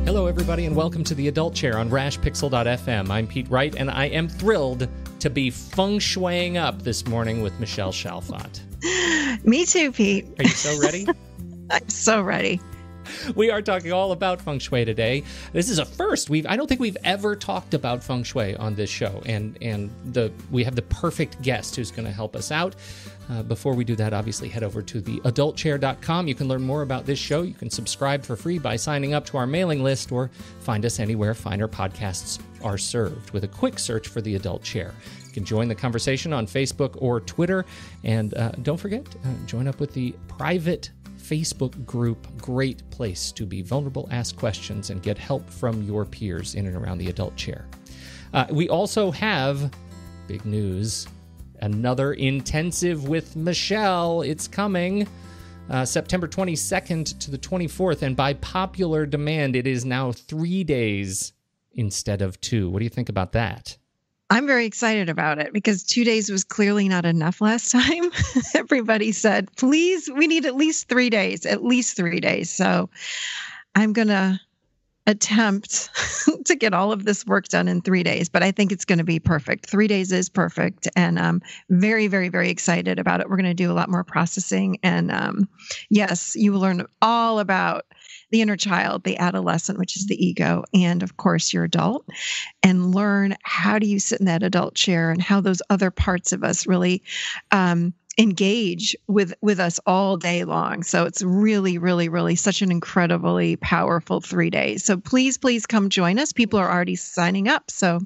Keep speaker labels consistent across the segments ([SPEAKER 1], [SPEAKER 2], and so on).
[SPEAKER 1] Hello, everybody, and welcome to The Adult Chair on rashpixel.fm. I'm Pete Wright, and I am thrilled to be feng shuiing up this morning with Michelle Chalfant.
[SPEAKER 2] Me too, Pete.
[SPEAKER 1] Are you so ready?
[SPEAKER 2] I'm so ready.
[SPEAKER 1] We are talking all about feng shui today. This is a first. I don't think we've ever talked about feng shui on this show, and we have the perfect guest who's going to help us out. Before we do that, obviously head over to theadultchair.com. You can learn more about this show. You can subscribe for free by signing up to our mailing list, or find us anywhere finer podcasts are served with a quick search for The Adult Chair. You can join the conversation on Facebook or Twitter, and don't forget, join up with the private Facebook group. Great place to be vulnerable, ask questions, and get help from your peers in and around the adult chair. We also have big news. Another intensive with Michelle. It's coming September 22nd to the 24th, and by popular demand, it is now 3 days instead of 2. What do you think about that?
[SPEAKER 2] I'm very excited about it because 2 days was clearly not enough last time. Everybody said, please, we need at least 3 days, So I'm going to attempt to get all of this work done in 3 days, but I think it's going to be perfect. 3 days is perfect. And I'm very, very, very excited about it. We're going to do a lot more processing. And yes, you will learn all about the inner child, the adolescent, which is the ego, and of course your adult, and learn how do you sit in that adult chair and how those other parts of us really engage with us all day long. So it's really, really, really such an incredibly powerful 3 days. So please, please come join us. People are already signing up. So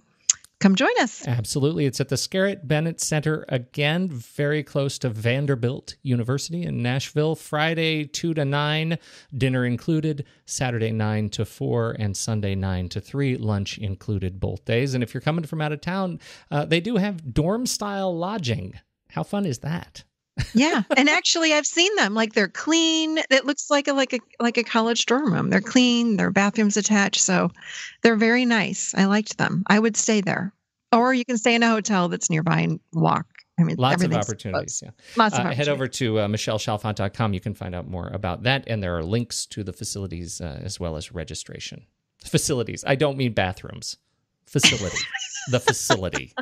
[SPEAKER 2] come join us.
[SPEAKER 1] Absolutely. It's at the Scarlett Bennett Center again, very close to Vanderbilt University in Nashville. Friday 2 to 9, dinner included. Saturday 9 to 4, and Sunday 9 to 3, lunch included both days. And if you're coming from out of town, they do have dorm-style lodging. How fun is that?
[SPEAKER 2] Yeah. And actually I've seen them. Like, they're clean. It looks like a college dorm room. They're clean, their bathrooms attached. So they're very nice. I liked them. I would stay there. Or you can stay in a hotel that's nearby and walk. I mean,
[SPEAKER 1] lots of opportunities. Yeah.
[SPEAKER 2] Lots of opportunities. Head
[SPEAKER 1] over to michellechalfant.com. You can find out more about that. And there are links to the facilities as well as registration. Facilities. I don't mean bathrooms. Facility. The facility.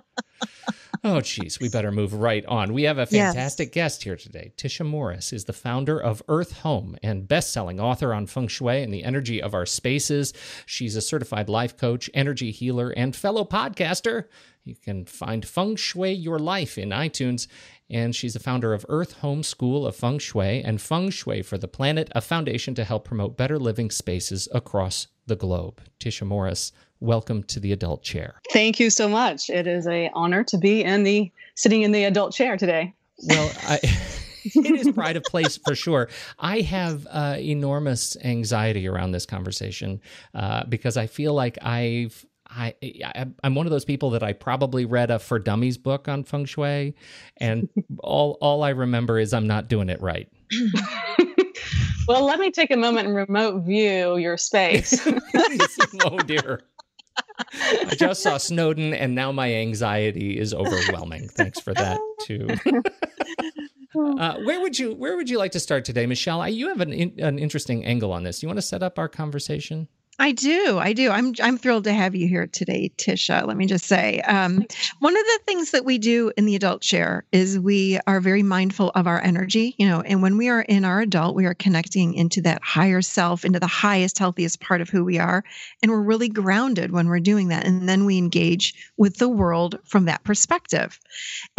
[SPEAKER 1] Oh, geez, we better move right on. We have a fantastic guest here today. Tisha Morris is the founder of Earth Home and best-selling author on Feng Shui and the energy of our spaces. She's a certified life coach, energy healer, and fellow podcaster. You can find Feng Shui Your Life in iTunes. And she's the founder of Earth Home School of Feng Shui and Feng Shui for the Planet, a foundation to help promote better living spaces across the globe. Tisha Morris, welcome to the Adult Chair.
[SPEAKER 3] Thank you so much. It is an honor to be sitting in the adult chair today.
[SPEAKER 1] Well, it is pride of place for sure. I have enormous anxiety around this conversation because I feel like I'm one of those people that I probably read a For Dummies book on Feng Shui, and all I remember is I'm not doing it right.
[SPEAKER 3] Well, let me take a moment and remote view your space.
[SPEAKER 1] Oh, dear. I just saw Snowden, and now my anxiety is overwhelming. Thanks for that, too. Where would you like to start today, Michelle? You have an interesting angle on this. You want to set up our conversation?
[SPEAKER 2] I do. I'm thrilled to have you here today, Tisha. Let me just say, one of the things that we do in the adult chair is we are very mindful of our energy, and when we are in our adult, we are connecting into that higher self, into the highest, healthiest part of who we are. And we're really grounded when we're doing that. And then we engage with the world from that perspective.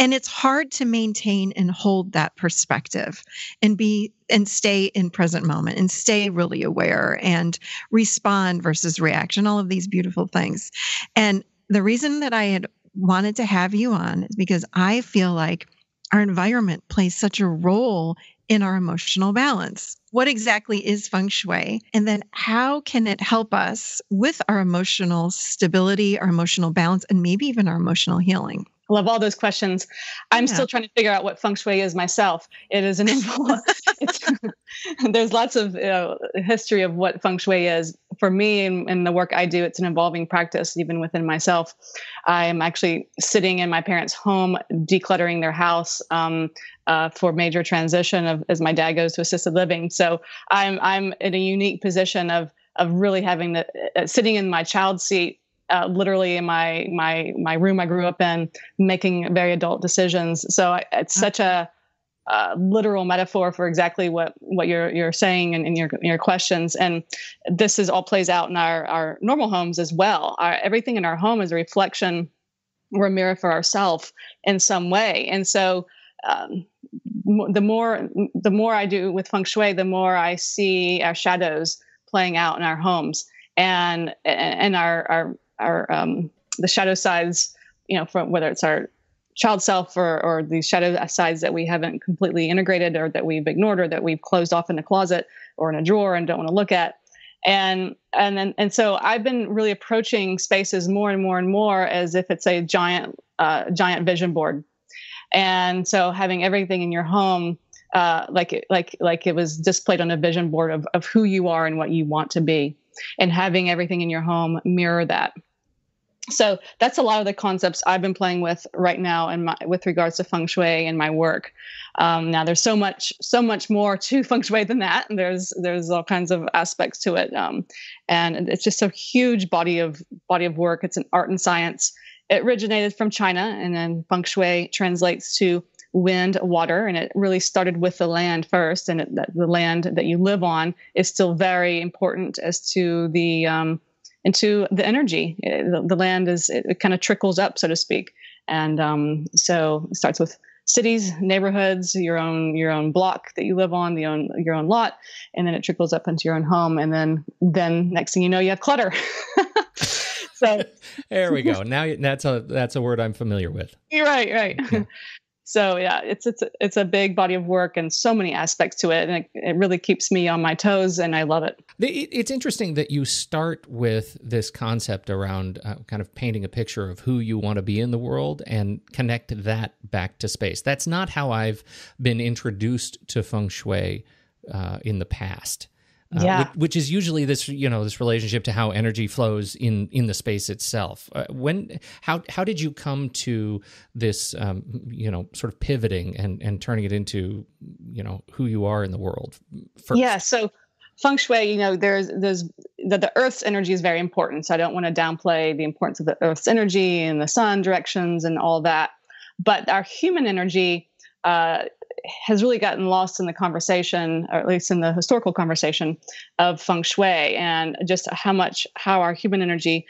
[SPEAKER 2] And it's hard to maintain and hold that perspective and stay in present moment and stay really aware and respond versus reaction, all of these beautiful things. And the reason that I had wanted to have you on is because I feel like our environment plays such a role in our emotional balance. What exactly is Feng Shui? And then how can it help us with our emotional stability, our emotional balance, and maybe even our emotional healing?
[SPEAKER 3] I love all those questions. I'm still trying to figure out what Feng Shui is myself. It is there's lots of history of what Feng Shui is. For me and the work I do, it's an evolving practice even within myself. I am actually sitting in my parents' home, decluttering their house, for major transition as my dad goes to assisted living. So I'm in a unique position of really having sitting in my child seat, literally in my room I grew up in, making very adult decisions. So it's such a literal metaphor for exactly what you're saying in your questions. And this all plays out in our normal homes as well. Everything in our home is a reflection or a mirror for ourselves in some way. And so the more I do with Feng Shui, the more I see our shadows playing out in our homes, and our the shadow sides, from whether it's our child self or the shadow sides that we haven't completely integrated, or that we've ignored, or that we've closed off in a closet or in a drawer and don't want to look at. And so I've been really approaching spaces more and more and more as if it's a giant vision board. And so having everything in your home, like it was displayed on a vision board of who you are and what you want to be, and having everything in your home mirror that. So that's a lot of the concepts I've been playing with right now with regards to Feng Shui and my work. Now there's so much more to Feng Shui than that. There's all kinds of aspects to it. And it's just a huge body of work. It's an art and science. It originated from China, and then Feng Shui translates to wind, water, and it really started with the land first. And the land that you live on is still very important as to the energy. The land it kind of trickles up, so to speak. And so it starts with cities, neighborhoods, your own block that you live on, your own lot, and then it trickles up into your own home. And then next thing you know, you have clutter. So
[SPEAKER 1] there we go. Now that's a word I'm familiar with.
[SPEAKER 3] You're right. Yeah. So yeah, it's a big body of work and so many aspects to it, and it really keeps me on my toes, and I love it.
[SPEAKER 1] It's interesting that you start with this concept around kind of painting a picture of who you want to be in the world and connect that back to space. That's not how I've been introduced to Feng Shui in the past. Which is usually this relationship to how energy flows in the space itself. How did you come to this sort of pivoting and turning it into who you are in the world first?
[SPEAKER 3] Yeah, so Feng Shui, there's the Earth's energy is very important. So I don't want to downplay the importance of the Earth's energy and the sun directions and all that. But our human energy has really gotten lost in the conversation, or at least in the historical conversation of Feng Shui, and just how our human energy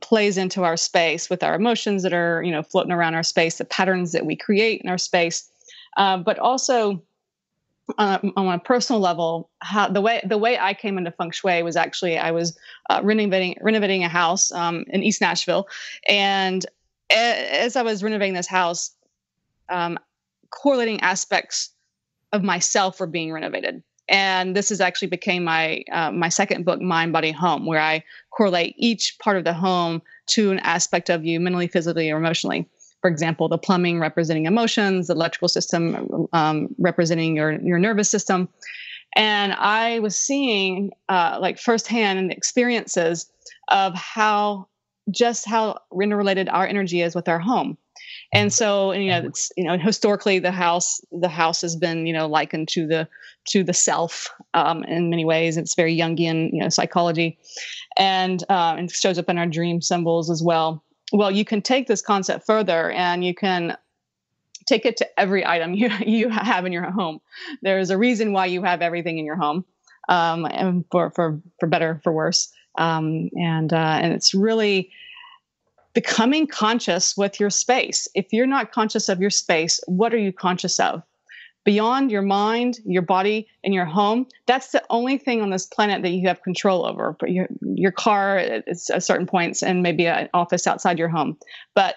[SPEAKER 3] plays into our space with our emotions that are, floating around our space, the patterns that we create in our space, but also on a personal level, how the way I came into Feng Shui was actually I was renovating a house in East Nashville, and as I was renovating this house, correlating aspects of myself were being renovated. And this actually became my second book, Mind, Body, Home, where I correlate each part of the home to an aspect of you, mentally, physically, or emotionally. For example, the plumbing representing emotions, the electrical system representing your nervous system. And I was seeing firsthand experiences of how interrelated our energy is with our home. And so, it's, historically the house has been, likened to the self, in many ways. It's very Jungian, psychology, and shows up in our dream symbols as well. Well, you can take this concept further, and you can take it to every item you have in your home. There's a reason why you have everything in your home, and for better, for worse. And it's really becoming conscious with your space. If you're not conscious of your space, what are you conscious of? Beyond your mind, your body, and your home, that's the only thing on this planet that you have control over. But your car is at certain points, and maybe an office outside your home. But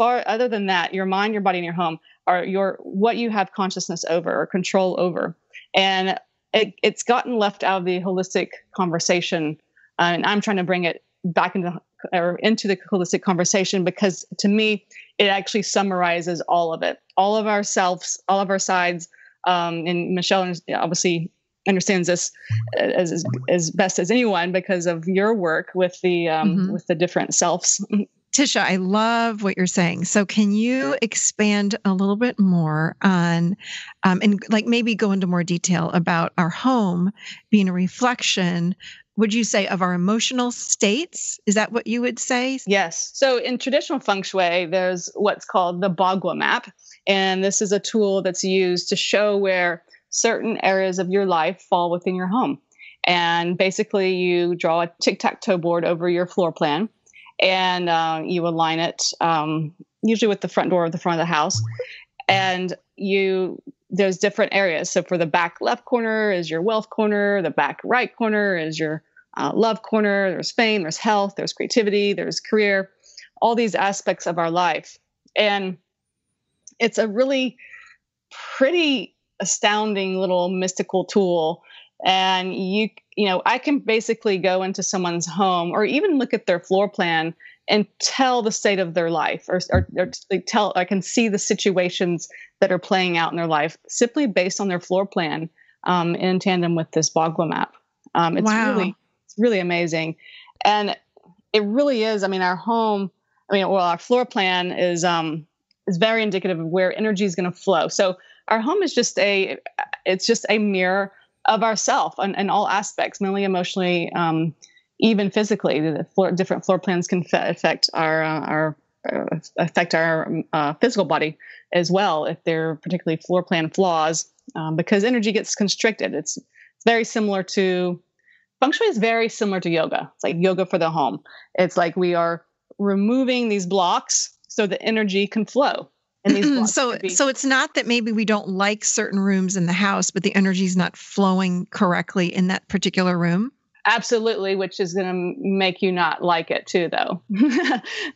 [SPEAKER 3] other than that, your mind, your body, and your home are what you have consciousness over or control over. And it's gotten left out of the holistic conversation. And I'm trying to bring it back into the holistic conversation, because to me, it actually summarizes all of it, all of our selves, all of our sides. And Michelle obviously understands this as best as anyone because of your work with the with the different selves.
[SPEAKER 2] Tisha, I love what you're saying. So can you expand a little bit more on, and like maybe go into more detail about our home being a reflection, would you say, of our emotional states? Is that what you would say?
[SPEAKER 3] Yes. So in traditional Feng Shui, there's what's called the Bagua Map. And this is a tool that's used to show where certain areas of your life fall within your home. And basically, you draw a tic-tac-toe board over your floor plan, and you align it usually with the front door of the front of the house. And there's different areas. So for the back left corner is your wealth corner. The back right corner is your love corner. There's fame, there's health, there's creativity, there's career, all these aspects of our life. And it's a really pretty astounding little mystical tool. And I can basically go into someone's home or even look at their floor plan and tell the state of their life, or I can see the situations that are playing out in their life simply based on their floor plan, in tandem with this Bagua Map. It's really amazing. And it really is. I mean, our home, our floor plan is very indicative of where energy is going to flow. So our home is just a mirror of ourself in all aspects, mentally, emotionally, even physically. The different floor plans can affect our physical body as well, if they're particularly floor plan flaws, because energy gets constricted. It's very similar to Feng Shui is very similar to yoga. It's like yoga for the home. It's like we are removing these blocks so the energy can flow. And these blocks
[SPEAKER 2] so it's not that maybe we don't like certain rooms in the house, but the energy is not flowing correctly in that particular room.
[SPEAKER 3] Absolutely, which is going to make you not like it too, though.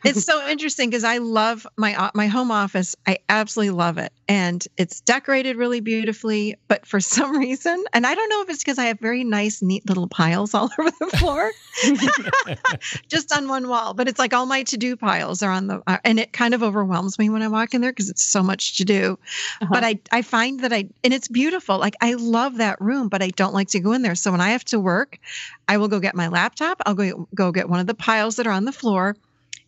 [SPEAKER 2] It's so interesting because I love my home office. I absolutely love it. And it's decorated really beautifully. But for some reason, and I don't know if it's because I have very nice, neat little piles all over the floor, just on one wall. But it's like all my to-do piles are on and it kind of overwhelms me when I walk in there because it's so much to do. But I find that and it's beautiful. Like I love that room, but I don't like to go in there. So when I have to work, I will go get my laptop. I'll go get one of the piles that are on the floor,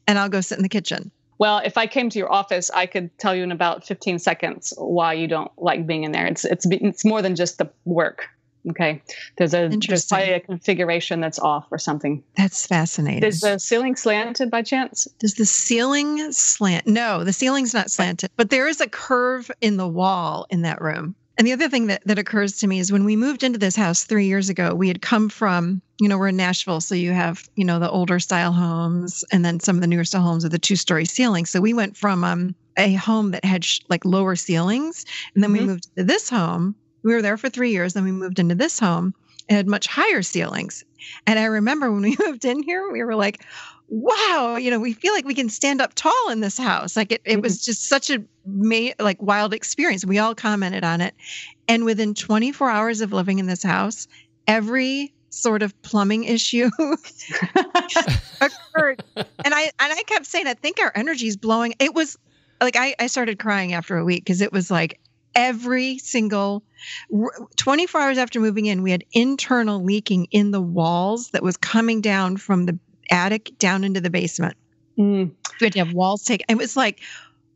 [SPEAKER 2] and I'll go sit in the kitchen.
[SPEAKER 3] Well, if I came to your office, I could tell you in about 15 seconds why you don't like being in there. It's more than just the work. Okay, there's probably a configuration that's off or something.
[SPEAKER 2] That's fascinating.
[SPEAKER 3] Is the ceiling slanted by chance?
[SPEAKER 2] Does the ceiling slant? No, the ceiling's not slanted, but there is a curve in the wall in that room. And the other thing that occurs to me is when we moved into this house 3 years ago, we had come from, we're in Nashville. So you have, the older style homes and then some of the newer style homes with the 2-story ceilings. So we went from a home that had lower ceilings. And then we moved to this home. We were there for 3 years. Then we moved into this home. It had much higher ceilings. And I remember when we moved in here, we were like, wow, we feel like we can stand up tall in this house. Like it was just such a wild experience. We all commented on it. And within 24 hours of living in this house, every sort of plumbing issue occurred. And I kept saying, I think our energy is blowing. It was like, I started crying after a week because it was like every single 24 hours after moving in, we had internal leaking in the walls that was coming down from the attic down into the basement. We had to have walls taken. It was like,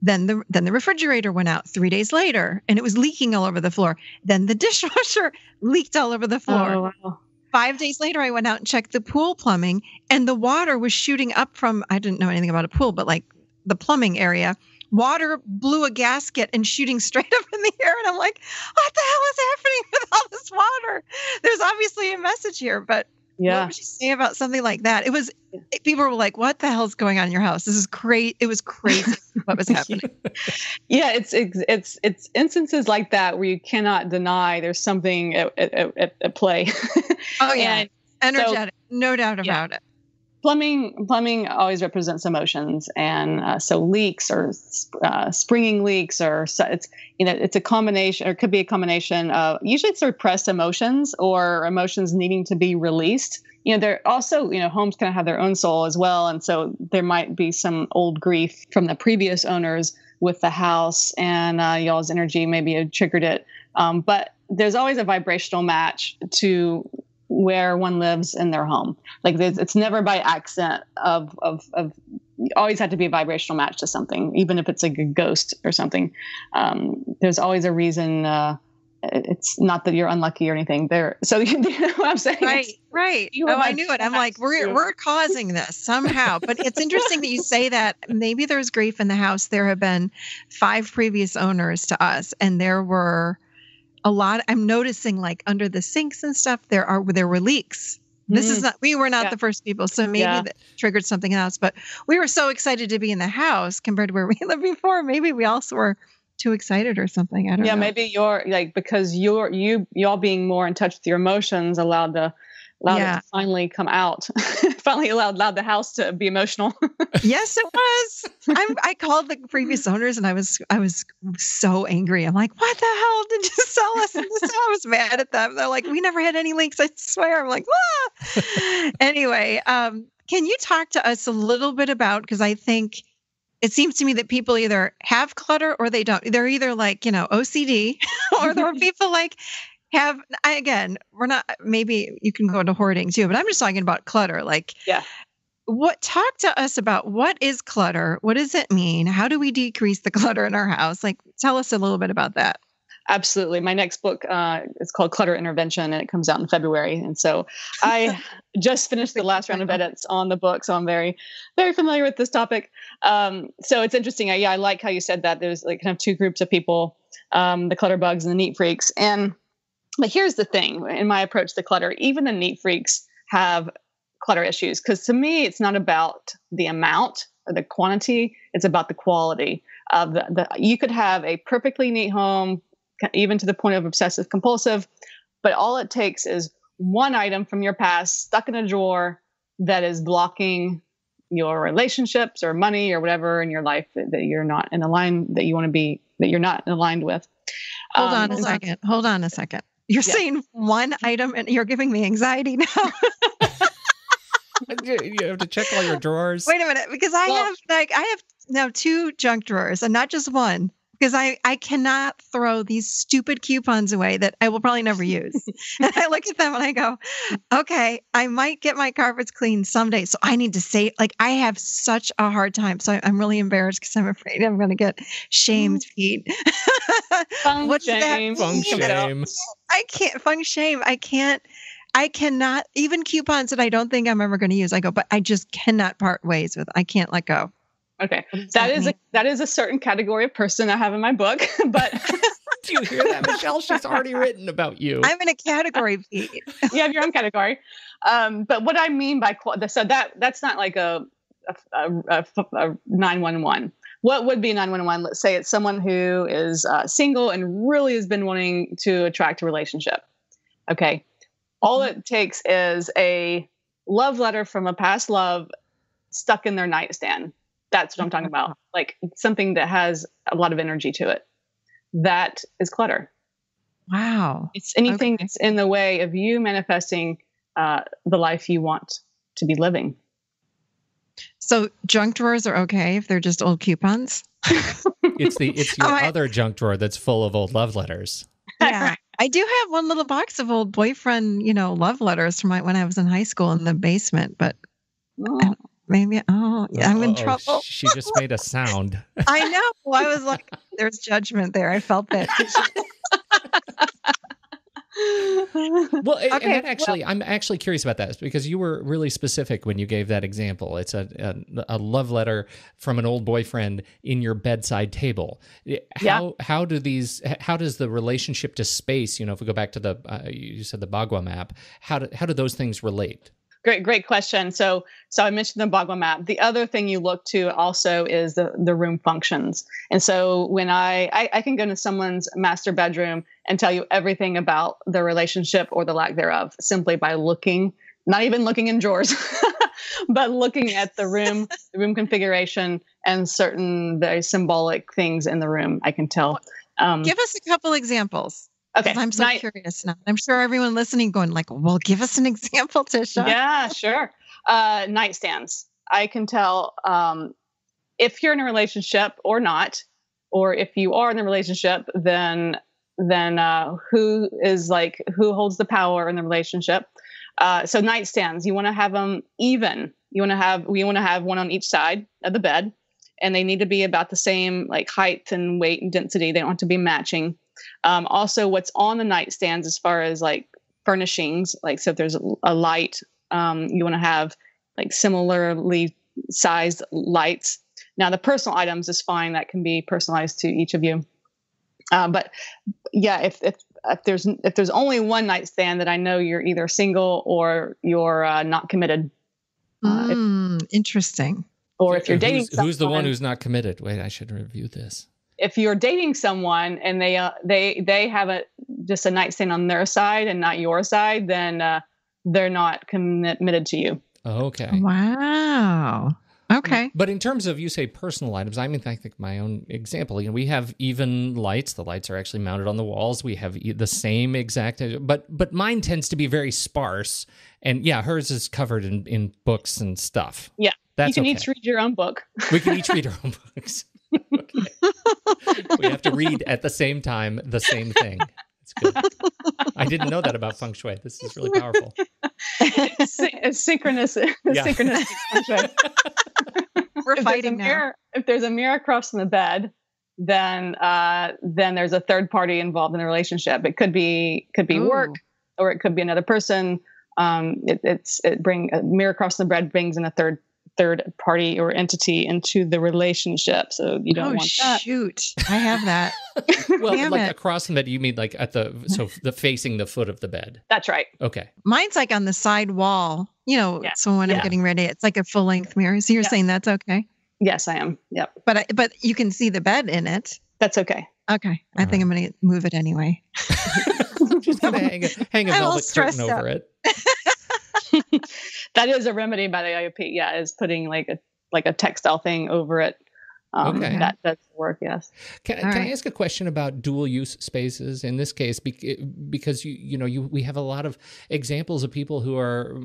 [SPEAKER 2] then the refrigerator went out 3 days later and it was leaking all over the floor. Then the dishwasher leaked all over the floor.
[SPEAKER 3] Oh, wow.
[SPEAKER 2] 5 days later, I went out and checked the pool plumbing and the water was shooting up from, I didn't know anything about a pool, but like the plumbing area, water blew a gasket and shooting straight up in the air. And I'm like, what the hell is happening with all this water? There's obviously a message here, but what would you say about something like that? People were like, what the hell's going on in your house? This is crazy. It was crazy what was happening.
[SPEAKER 3] Yeah, it's instances like that where you cannot deny there's something at play.
[SPEAKER 2] Oh yeah. Energetic. No doubt about it.
[SPEAKER 3] Plumbing always represents emotions, and so leaks or springing leaks, or it's a combination, or it could be a combination of usually it's repressed emotions or emotions needing to be released. They're also homes kind of have their own soul as well, and so there might be some old grief from the previous owners with the house, and y'all's energy maybe had triggered it. But there's always a vibrational match to where one lives in their home. Like it's never by accident of you always have to be a vibrational match to something, even if it's like a ghost or something. There's always a reason. It's not that you're unlucky or anything there. So you know what I'm saying?
[SPEAKER 2] Right. I knew it. I'm like, we're causing this somehow. But it's interesting that you say that. Maybe there's grief in the house. There have been 5 previous owners to us, and there were a lot. I'm noticing like under the sinks and stuff, there were leaks. This is not, we were not the first people. So maybe that triggered something else, but we were so excited to be in the house compared to where we lived before. Maybe we also were too excited or something. I don't know.
[SPEAKER 3] Maybe you're like, because y'all being more in touch with your emotions allowed it to finally come out. Finally allowed the house to be emotional.
[SPEAKER 2] Yes, it was. I called the previous owners and I was so angry. I'm like, what the hell did you sell us? And I was mad at them. They're like, we never had any leaks, I swear. I'm like, ah. Anyway, can you talk to us a little bit about, because I think it seems to me that people either have clutter or they don't. They're either like, OCD or there are people like we're not, maybe you can go into hoarding too, but I'm just talking about clutter. Like, talk to us about what is clutter? What does it mean? How do we decrease the clutter in our house? Like, tell us a little bit about that.
[SPEAKER 3] Absolutely. My next book is called Clutter Intervention, and it comes out in February. And so I just finished the last round of edits on the book. So I'm very, very familiar with this topic. So it's interesting. I like how you said that there's like kind of 2 groups of people, the clutter bugs and the neat freaks. But here's the thing in my approach to clutter, even the neat freaks have clutter issues. Because to me, it's not about the amount or the quantity. It's about the quality of you could have a perfectly neat home, even to the point of obsessive compulsive, but all it takes is one item from your past stuck in a drawer that is blocking your relationships or money or whatever in your life that you're not in line that you want to be, that you're not aligned with.
[SPEAKER 2] Hold on a second. You're saying one item and you're giving me anxiety now.
[SPEAKER 1] You have to check all your drawers.
[SPEAKER 2] Wait a minute, because I have now 2 junk drawers and not just one. Because I cannot throw these stupid coupons away that I will probably never use. And I look at them and I go, okay, I might get my carpets cleaned someday. So I need to save, like, I have such a hard time. So I'm really embarrassed because I'm afraid I'm going to get shamed, Pete.
[SPEAKER 3] Feng shame.
[SPEAKER 2] I can't, feng shame. I cannot, even coupons that I don't think I'm ever going to use. I go, but I just cannot part ways with, I can't let go.
[SPEAKER 3] Okay. That is a certain category of person I have in my book, but
[SPEAKER 1] do you hear that, Michelle? She's already written about you.
[SPEAKER 2] I'm in a category, Pete.
[SPEAKER 3] You have your own category. But what I mean by so that's not like a 911. What would be a 911? Let's say it's someone who is single and really has been wanting to attract a relationship. Okay. All it takes is a love letter from a past love stuck in their nightstand. That's what I'm talking about. Like something that has a lot of energy to it. That is clutter.
[SPEAKER 2] Wow.
[SPEAKER 3] It's anything that's in the way of you manifesting the life you want to be living.
[SPEAKER 2] So junk drawers are okay if they're just old coupons?
[SPEAKER 1] It's your other junk drawer that's full of old love letters.
[SPEAKER 2] Yeah. I do have one little box of old boyfriend, love letters from when I was in high school in the basement, but maybe, I'm in trouble.
[SPEAKER 1] She just made a sound.
[SPEAKER 2] I know. I was like, there's judgment there. I felt that.
[SPEAKER 1] Well, and actually, I'm actually curious about that because you were really specific when you gave that example. It's a love letter from an old boyfriend in your bedside table. How does the relationship to space, if we go back to you said the Bagua Map, how do those things relate?
[SPEAKER 3] Great question. So I mentioned the Bagua Map. The other thing you look to also is the room functions. And so when I can go into someone's master bedroom and tell you everything about their relationship or the lack thereof simply by looking, not even looking in drawers, but looking at the room configuration and certain very symbolic things in the room. I can tell.
[SPEAKER 2] Give us a couple examples.
[SPEAKER 3] Okay.
[SPEAKER 2] I'm so curious now. I'm sure everyone listening going like, well, give us an example, Tisha.
[SPEAKER 3] Yeah, sure. Nightstands. I can tell if you're in a relationship or not, or if you are in a relationship, then who holds the power in the relationship. So nightstands, you want to have them even. we want to have one on each side of the bed, and they need to be about the same like height and weight and density. They don't have to be matching. Also, what's on the nightstands as far as like furnishings, like so if there's a light, you want to have like similarly sized lights. Now, the personal items is fine; that can be personalized to each of you. But yeah, if there's only one nightstand, that I know you're either single or you're not committed.
[SPEAKER 2] Interesting.
[SPEAKER 3] Or if you're dating someone,
[SPEAKER 1] who's the one who's not committed? Wait, I should review this.
[SPEAKER 3] If you're dating someone and they have just a nightstand on their side and not your side, then they're not committed to you.
[SPEAKER 1] Okay.
[SPEAKER 2] Wow. Okay.
[SPEAKER 1] But in terms of, you say personal items, I think my own example, we have even lights. The lights are actually mounted on the walls. We have the same exact, but mine tends to be very sparse. And yeah, hers is covered in books and stuff.
[SPEAKER 3] Yeah.
[SPEAKER 1] That's
[SPEAKER 3] you can each read your own book.
[SPEAKER 1] We can each read our own books. Okay. We have to read at the same time the same thing. It's good. I didn't know that about Feng Shui. This is really powerful.
[SPEAKER 3] It's synchronous.
[SPEAKER 1] Yeah.
[SPEAKER 3] Synchronous Feng Shui.
[SPEAKER 2] We're fighting now.
[SPEAKER 3] If there's a mirror across from the bed, then there's a third party involved in the relationship. It could be work, or it could be another person. A mirror across the bed brings in a third party or entity into the relationship. So you don't want that.
[SPEAKER 2] Shoot. I have that.
[SPEAKER 1] Well,
[SPEAKER 2] Damn
[SPEAKER 1] like
[SPEAKER 2] it.
[SPEAKER 1] across the bed, you mean like the facing the foot of the bed?
[SPEAKER 3] That's right.
[SPEAKER 1] Okay.
[SPEAKER 2] Mine's like on the side wall,
[SPEAKER 3] Yeah.
[SPEAKER 2] so when I'm getting ready, it's like a full length mirror. So you're saying that's okay?
[SPEAKER 3] Yes, I am. Yep.
[SPEAKER 2] But you can see the bed in it.
[SPEAKER 3] That's okay.
[SPEAKER 2] Okay. I think I'm going to move it anyway.
[SPEAKER 1] Just gonna hang a velvet curtain over it.
[SPEAKER 3] That is a remedy by the IOP. Yeah, is putting like a textile thing over it.
[SPEAKER 1] Okay.
[SPEAKER 3] That does work. Yes.
[SPEAKER 1] Can I ask a question about dual use spaces in this case? Because we have a lot of examples of people who are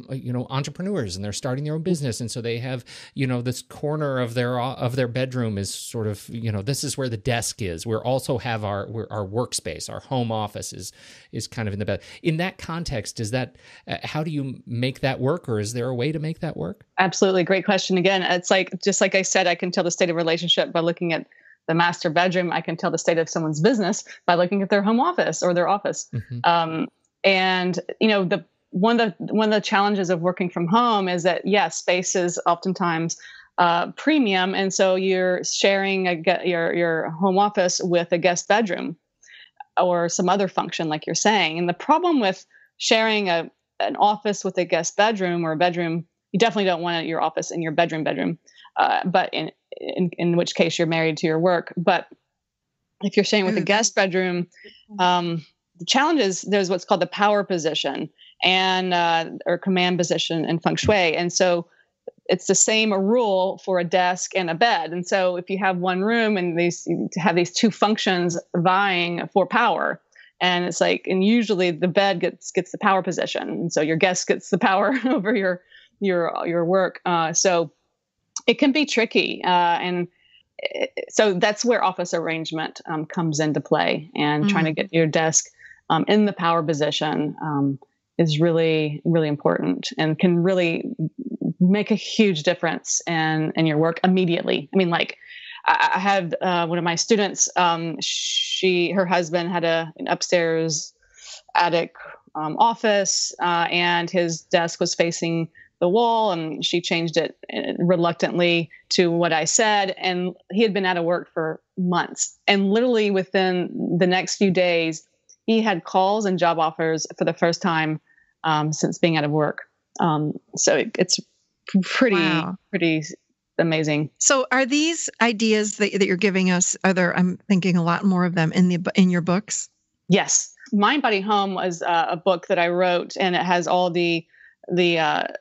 [SPEAKER 1] entrepreneurs and they're starting their own business, and so they have this corner of their bedroom is sort of this is where the desk is. We also have our workspace, our home office is kind of in the bed. In that context, how do you make that work, or is there a way to make that work?
[SPEAKER 3] Absolutely. Great question. Again, it's just like I said, I can tell the state of relationship by looking at the master bedroom. I can tell the state of someone's business by looking at their home office or their office. Mm-hmm. And one of the challenges of working from home is that space is oftentimes premium, and so you're sharing your home office with a guest bedroom or some other function, like you're saying. And the problem with sharing an office with a guest bedroom or a bedroom, you definitely don't want your office in your bedroom. But in which case you're married to your work. But if you're sharing with a guest bedroom, the challenge is there's what's called the power position or command position in Feng Shui. And so it's the same rule for a desk and a bed. And so if you have one room and you have these two functions vying for power, and it's like, and usually the bed gets the power position, and so your guest gets the power over your work. So it can be tricky. So that's where office arrangement comes into play, and trying to get your desk in the power position is really, really important and can really make a huge difference in your work immediately. I mean, like I had one of my students, her husband had an upstairs attic office, and his desk was facing the wall, and she changed it reluctantly to what I said. And he had been out of work for months, and literally within the next few days, he had calls and job offers for the first time since being out of work. So it's pretty amazing.
[SPEAKER 2] So are these ideas that you're giving us, I'm thinking a lot more of them in your books?
[SPEAKER 3] Yes. Mind Body Home was a book that I wrote, and it has all the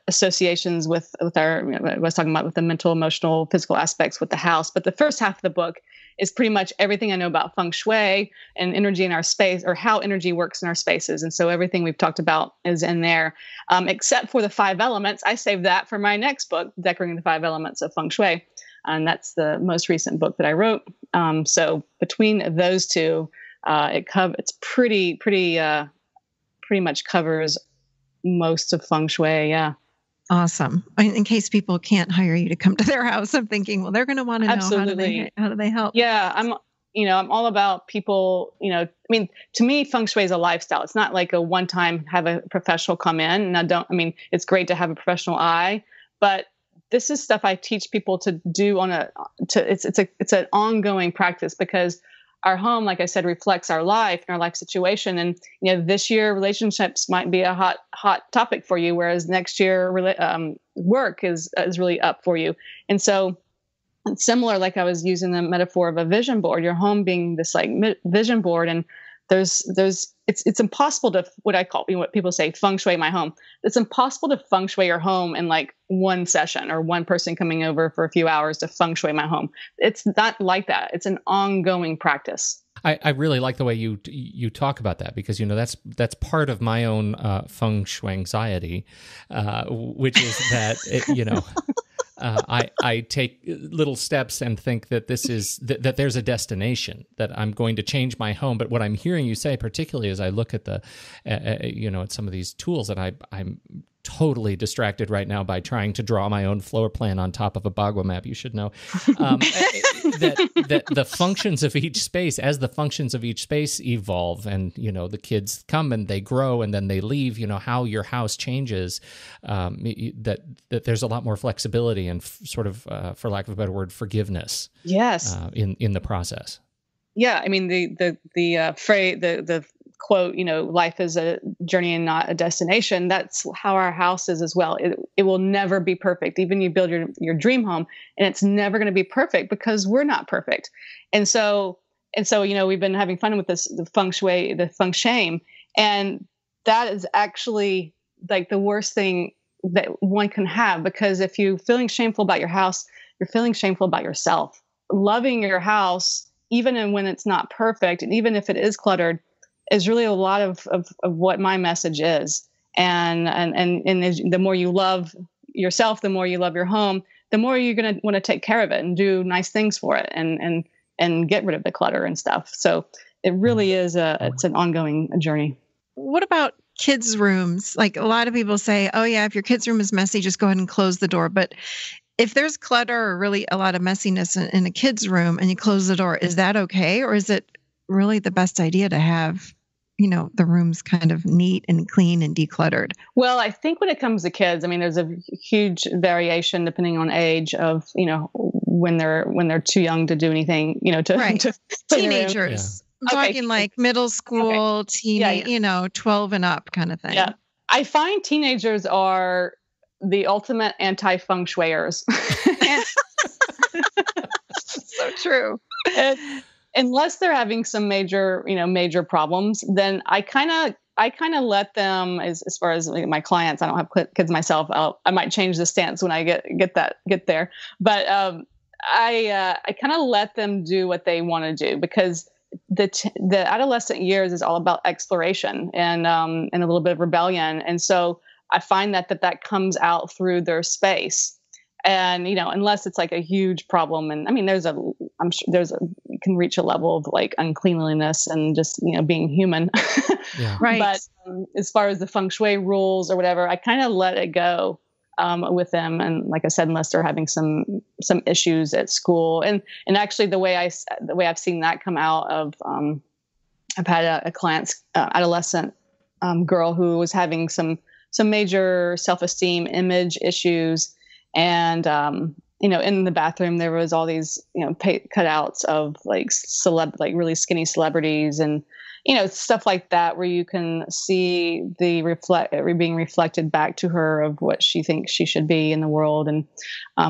[SPEAKER 3] associations with our, I was talking about with the mental, emotional, physical aspects with the house. But the first half of the book is pretty much everything I know about Feng Shui and energy in our space, or how energy works in our spaces. And so everything we've talked about is in there, except for the 5 elements. I saved that for my next book, Decorating the 5 Elements of Feng Shui. And that's the most recent book that I wrote. So between those two, it's pretty much covers most of Feng Shui. Yeah.
[SPEAKER 2] Awesome. In case people can't hire you to come to their house, I'm thinking, well, they're going to want to know
[SPEAKER 3] Absolutely.
[SPEAKER 2] how do they help?
[SPEAKER 3] Yeah, I'm all about people, I mean, to me, Feng Shui is a lifestyle. It's not like a one-time have a professional come in. And it's great to have a professional eye, but this is stuff I teach people to do it's an ongoing practice, because our home, like I said, reflects our life and our life situation. And, this year relationships might be a hot topic for you, whereas next year work is really up for you. And so it's similar, like I was using the metaphor of a vision board, your home being this like vision board. And it's impossible to, what people say, Feng Shui my home. It's impossible to Feng Shui your home in like one session or one person coming over for a few hours to Feng Shui my home. It's not like that. It's an ongoing practice.
[SPEAKER 1] I really like the way you talk about that, because that's part of my own Feng Shui anxiety, which is that I take little steps and think that this is that there's a destination, that I'm going to change my home. But what I'm hearing you say, particularly as I look at at some of these tools, that I'm totally distracted right now by trying to draw my own floor plan on top of a Bagua Map. You should know that the functions of each space, as the functions of each space evolve, and the kids come and they grow and then they leave. How your house changes. That there's a lot more flexibility and sort of, for lack of a better word, forgiveness.
[SPEAKER 3] Yes.
[SPEAKER 1] In the process.
[SPEAKER 3] Yeah, I mean the phrase, the quote, life is a journey and not a destination. That's how our house is as well. It will never be perfect. Even you build your dream home, and it's never going to be perfect because we're not perfect. And so we've been having fun with this, the Feng Shui, the Feng Shame, and that is actually like the worst thing that one can have, because if you're feeling shameful about your house, you're feeling shameful about yourself. Loving your house, even when it's not perfect, and even if it is cluttered, is really a lot of what my message is. And the more you love yourself, the more you love your home, the more you're going to want to take care of it and do nice things for it and get rid of the clutter and stuff. So it really is it's an ongoing journey.
[SPEAKER 2] What about kids' rooms? Like, a lot of people say, oh yeah, if your kid's room is messy, just go ahead and close the door. But if there's clutter or really a lot of messiness in a kid's room and you close the door, is that okay? Or is it really the best idea to have, the rooms kind of neat and clean and decluttered?
[SPEAKER 3] Well, I think when it comes to kids, there's a huge variation depending on age of, when they're too young to do anything,
[SPEAKER 2] right.
[SPEAKER 3] to
[SPEAKER 2] teenagers. Yeah. I'm talking like middle school, teenage, 12 and up kind of thing.
[SPEAKER 3] Yeah. I find teenagers are the ultimate anti-feng shuiers.
[SPEAKER 2] So true.
[SPEAKER 3] Unless they're having some major problems, then I kind of let them, as far as my clients, I don't have kids myself. I might change the stance when I get there. But I kind of let them do what they want to do, because the adolescent years is all about exploration and a little bit of rebellion. And so I find that comes out through their space. And, unless it's like a huge problem, and I'm sure you can reach a level of like uncleanliness and just, being human.
[SPEAKER 1] Yeah.
[SPEAKER 2] Right.
[SPEAKER 3] But as far as the Feng Shui rules or whatever, I kind of let it go with them. And like I said, unless they're having some issues at school, and actually the way I've seen that come out of, I've had a client's adolescent girl who was having some major self-esteem, image issues. And, in the bathroom, there was all these, cutouts of like really skinny celebrities and, stuff like that, where you can see the being reflected back to her of what she thinks she should be in the world. And,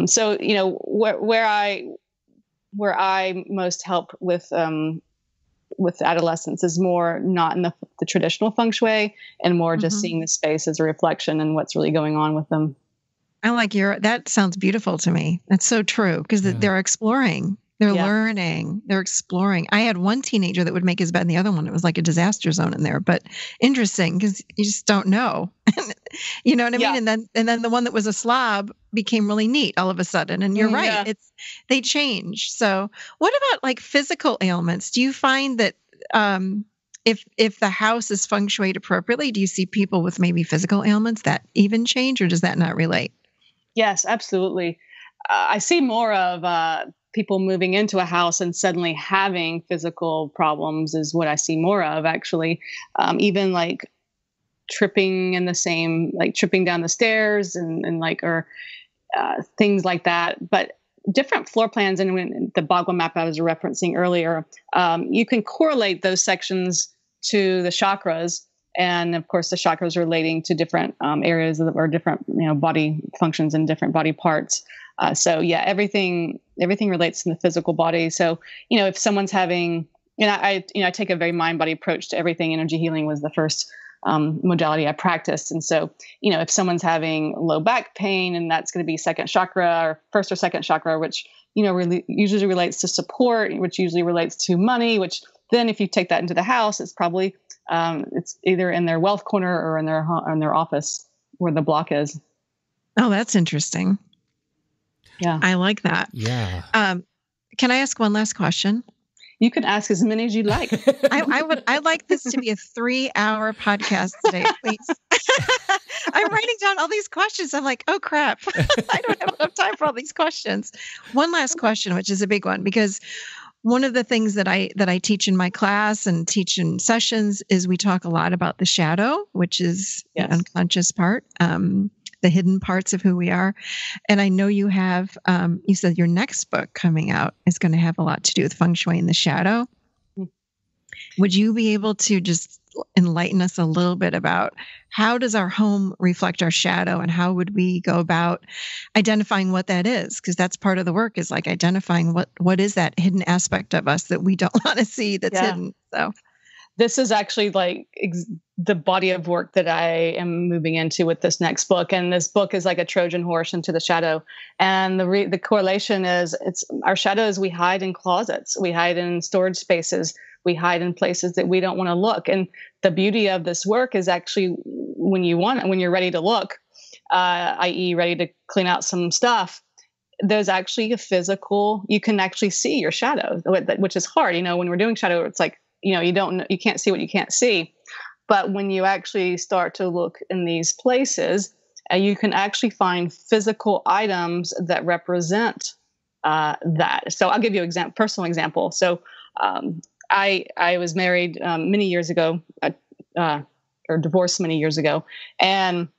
[SPEAKER 3] so, where I most help with adolescents is more not in the traditional Feng Shui, and more just seeing the space as a reflection and what's really going on with them.
[SPEAKER 2] I like that sounds beautiful to me. That's so true, because they're exploring, they're learning, they're exploring. I had one teenager that would make his bed, and the other one, it was like a disaster zone in there, but interesting, because you just don't know. You know what I mean? And then the one that was a slob became really neat all of a sudden. And you're right. They change. So what about like physical ailments? Do you find that, if the house is feng shuied appropriately, do you see people with maybe physical ailments that even change, or does that not relate?
[SPEAKER 3] Yes, absolutely. I see more of people moving into a house and suddenly having physical problems is what I see more of, actually. Even like tripping tripping down the stairs or things like that. But different floor plans, and when the Bagua Map I was referencing earlier, you can correlate those sections to the chakras. And of course, the chakras relating to different areas or different body functions and different body parts. So yeah, everything relates to the physical body. So if someone's having, I take a very mind-body approach to everything. Energy healing was the first modality I practiced, and so if someone's having low back pain, and that's going to be second chakra or first or second chakra, which really usually relates to support, which usually relates to money. Which then, if you take that into the house, it's probably it's either in their wealth corner or in their office where the block is.
[SPEAKER 2] Oh, that's interesting.
[SPEAKER 3] Yeah.
[SPEAKER 2] I like that.
[SPEAKER 1] Yeah.
[SPEAKER 2] Can I ask one last question?
[SPEAKER 3] You can ask as many as you like.
[SPEAKER 2] I'd like this to be a 3-hour podcast today, please. I'm writing down all these questions. I'm like, oh crap. I don't have enough time for all these questions. One last question, which is a big one, because one of the things that I teach in my class and teach in sessions is we talk a lot about the shadow, which is the unconscious part, the hidden parts of who we are. And I know you have, you said your next book coming out is going to have a lot to do with feng shui and the shadow. Would you be able to just enlighten us a little bit about how does our home reflect our shadow, and how would we go about identifying what that is? Because that's part of the work, is like identifying what is that hidden aspect of us that we don't want to see that's hidden. So
[SPEAKER 3] this is actually like the body of work that I am moving into with this next book. And this book is like a Trojan horse into the shadow. And the correlation is our shadows we hide in closets, we hide in storage spaces, we hide in places that we don't want to look. And the beauty of this work is actually when you're ready to look, i.e. ready to clean out some stuff, there's actually you can actually see your shadow, which is hard. When we're doing shadow, it's like, you can't see what you can't see. But when you actually start to look in these places, you can actually find physical items that represent that. So I'll give you a personal example. So I was married many years ago, or divorced many years ago, and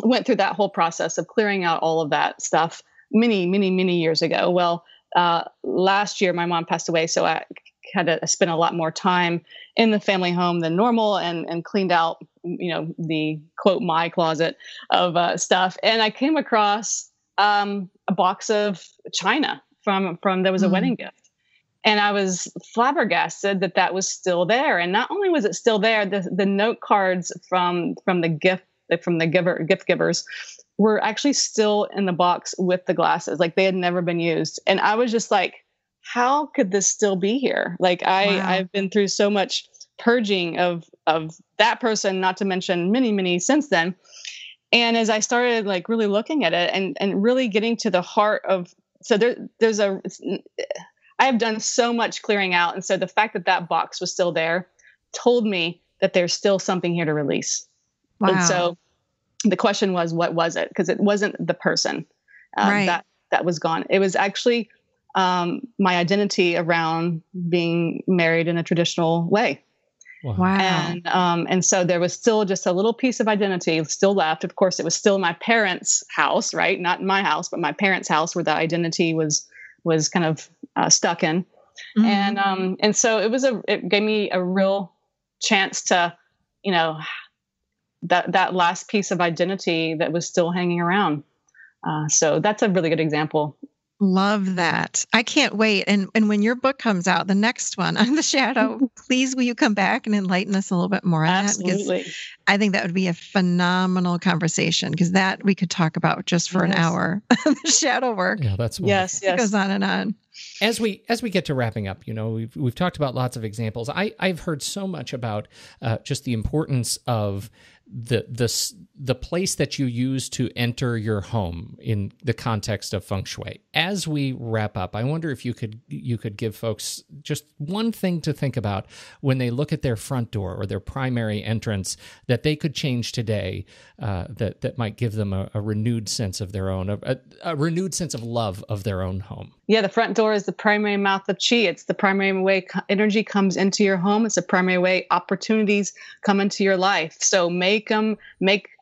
[SPEAKER 3] went through that whole process of clearing out all of that stuff many, many, many years ago. Well, last year my mom passed away, so I had to spend a lot more time in the family home than normal, and cleaned out, the quote, my closet of stuff. And I came across a box of china from there was a wedding gift. And I was flabbergasted that was still there. And not only was it still there, the note cards from the gift givers were actually still in the box with the glasses. Like they had never been used. And I was just like, how could this still be here? Like I've been through so much purging of that person, not to mention many, many since then. And as I started like really looking at it and really getting to the heart of, so I have done so much clearing out. And so the fact that box was still there told me that there's still something here to release. Wow. And so the question was, what was it? Because it wasn't the person that was gone. It was actually my identity around being married in a traditional way.
[SPEAKER 2] Wow.
[SPEAKER 3] And so there was still just a little piece of identity still left. Of course, it was still my parents' house, right? Not my house, but my parents' house, where the identity was kind of stuck in. Mm-hmm. And so it gave me a real chance to, that last piece of identity that was still hanging around. So that's a really good example.
[SPEAKER 2] Love that. I can't wait. And when your book comes out, the next one on the shadow, please, will you come back and enlighten us a little bit more on
[SPEAKER 3] Absolutely.
[SPEAKER 2] that? Because I think that would be a phenomenal conversation, because that we could talk about just for an hour. The shadow work.
[SPEAKER 1] Yeah, that's wonderful.
[SPEAKER 3] Yes.
[SPEAKER 2] It goes on and on.
[SPEAKER 1] As we get to wrapping up, we've talked about lots of examples. I've heard so much about just the importance of the place that you use to enter your home in the context of Feng Shui. As we wrap up, I wonder if you could give folks just one thing to think about when they look at their front door or their primary entrance that they could change today, that might give them a renewed sense of their own, a renewed sense of love of their own home.
[SPEAKER 3] Yeah, the front door is the primary mouth of qi. It's the primary way energy comes into your home. It's the primary way opportunities come into your life. So make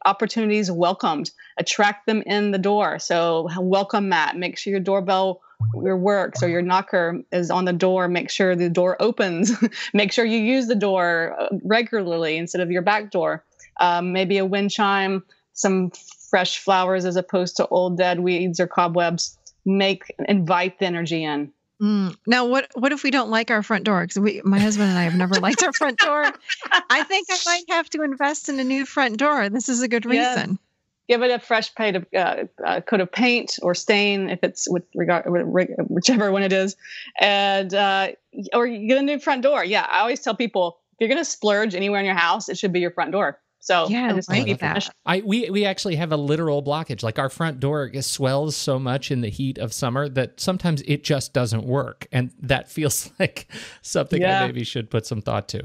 [SPEAKER 3] opportunities welcomed. Attract them in the door. So welcome mat. Make sure your doorbell works, or your knocker is on the door. Make sure the door opens. Make sure you use the door regularly instead of your back door. Maybe a wind chime, some fresh flowers as opposed to old dead weeds or cobwebs. Invite the energy in.
[SPEAKER 2] Now, what if we don't like our front door? Because my husband and I have never liked our front door. I think I might have to invest in a new front door. This is a good reason.
[SPEAKER 3] Give it a fresh coat of paint or stain, if it's whichever one it is, and or you get a new front door. Yeah, I always tell people, if you're going to splurge anywhere in your house, it should be your front door. So
[SPEAKER 2] yeah,
[SPEAKER 1] we actually have a literal blockage. Like, our front door swells so much in the heat of summer that sometimes it just doesn't work, and that feels like something I maybe should put some thought to.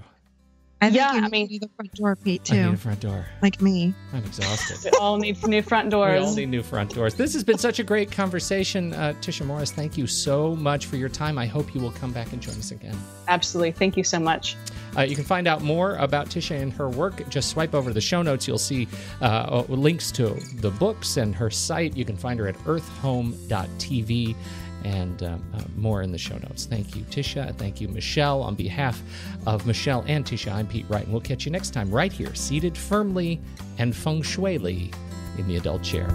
[SPEAKER 2] I need the front door, Pete, too.
[SPEAKER 1] I need a front door.
[SPEAKER 2] Like me.
[SPEAKER 1] I'm exhausted.
[SPEAKER 3] We all need new front doors.
[SPEAKER 1] We all need new front doors. This has been such a great conversation. Tisha Morris, thank you so much for your time. I hope you will come back and join us again.
[SPEAKER 3] Absolutely. Thank you so much.
[SPEAKER 1] You can find out more about Tisha and her work. Just swipe over the show notes. You'll see links to the books and her site. You can find her at earthhome.tv. And more in the show notes. Thank you, Tisha. Thank you, Michelle. On behalf of Michelle and Tisha, I'm Pete Wright, and we'll catch you next time right here, seated firmly and feng shui-ly in the adult chair.